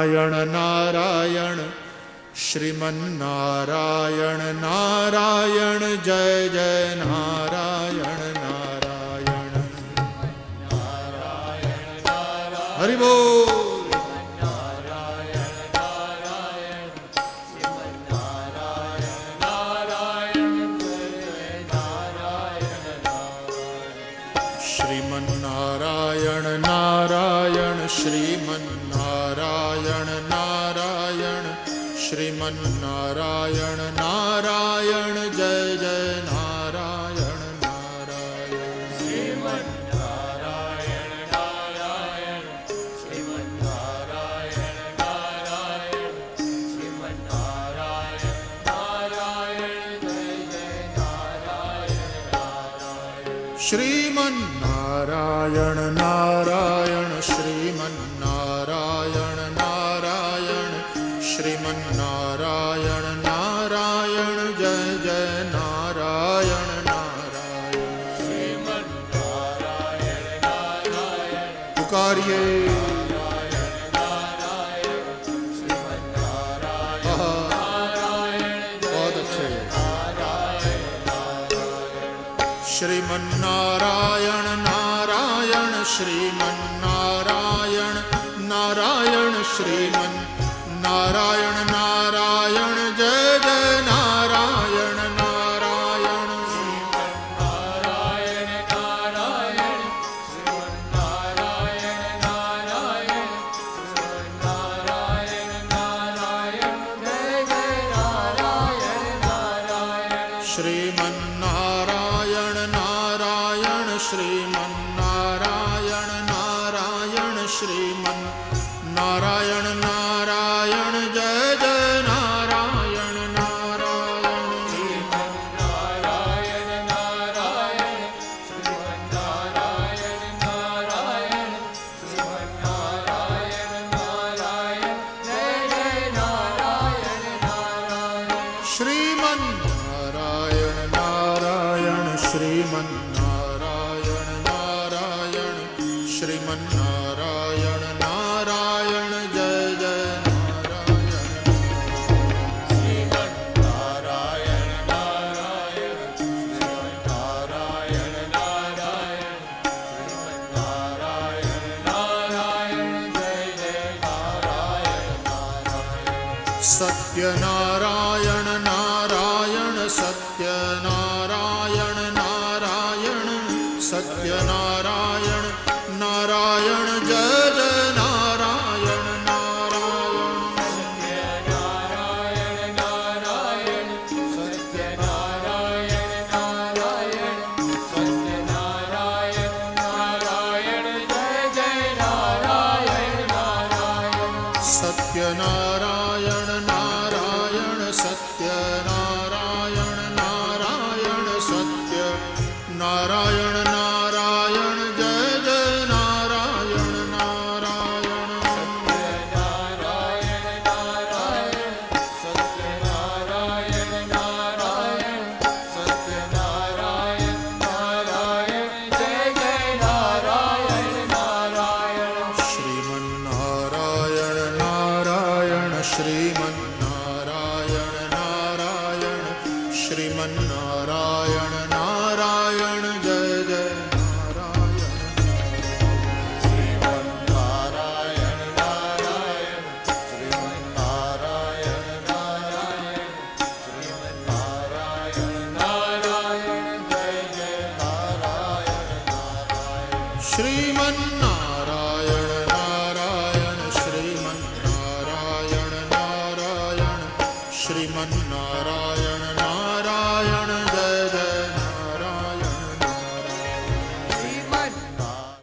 નારાયણ નારાયણ શ્રીમન્નારાયણ નારાયણ જય જય નારાયણ નારાયણ હરિ બોલ. શ્રીમન્નારાયણ નારાયણ શ્રીમન્નારાયણ નારાયણ શ્રીમન્નારાયણ નારાયણ જય જય નારાયણ નારાયણ શ્રીમન્નારાયણ નારાયણ શ્રીમન્નારાયણ નારાયણ શ્રીમન્નારાયણ નારાયણ જય જય નારાયણ નારાયણ શ્રીમન્નારાયણ નારાયણ શ્રીમન્નારાયણ નારાયણ શ્રીમન્નારાયણ નારાયણ જય જય નારાયણ નારાયણ શ્રીમન્નારાયણ નારાયણ પુકારીએ बहुत अच्छे. श्रीमन्नारायण नारायण श्रीमन्नारायण नारायण श्रीमन्नारायण नारायण जय जय नारायण नारायण श्रीमन्नारायण नारायण श्रीमन्नारायण नारायण श्रीमन्नारायण नारायण जय जय नारायण नारायण श्रीमन्नारायण नारायण श्रीमन्नारायण नारायण श्रीमन्नारायण नारायण जय जय नारायण नारायण श्रीमन्नारायण नारायण श्रीमन्नारायण नारायण श्रीमन्नारायण नारायण जय जय नारायण नारायण श्रीमन्नारायण नारायण श्रीमन्नारायण नारायण श्रीमन्नारायण नारायण जय जय नारायण श्रीमन्नारायण नारायण श्रीमन्नारायण नारायण श्रीमन्नारायण नारायण जय जय नारायण नारायण सत्यनारायण नारायण सत्यनारायण नारायण सत्यनारायण नारायण जय जय नारायण नारायण सत्यनारायण नारायण सत्यनारायण नारायण सत्यनारायण नारायण जय जय नारायण नारायण सत्यनारायण नारायण सत्यनारायण नारायण सत्यनारायण नारायण जय जय नारायण नारायण सत्यनारायण नारायण सत्यनारायण नारायण सत्यनारायण नारायण जय जय नारायण नारायण श्रीमन्नारायण नारायण श्रीमन्नारायण नारायण श्रीमन्नारायण नारायण जय जय नारायण श्रीमन्नारायण नारायण श्रीमन्नारायण नारायण श्रीमन्नारायण नारायण जय जय नारायण नारायण श्रीमन्नारायण नारायण श्रीमन्नारायण नारायण श्रीमन्नारायण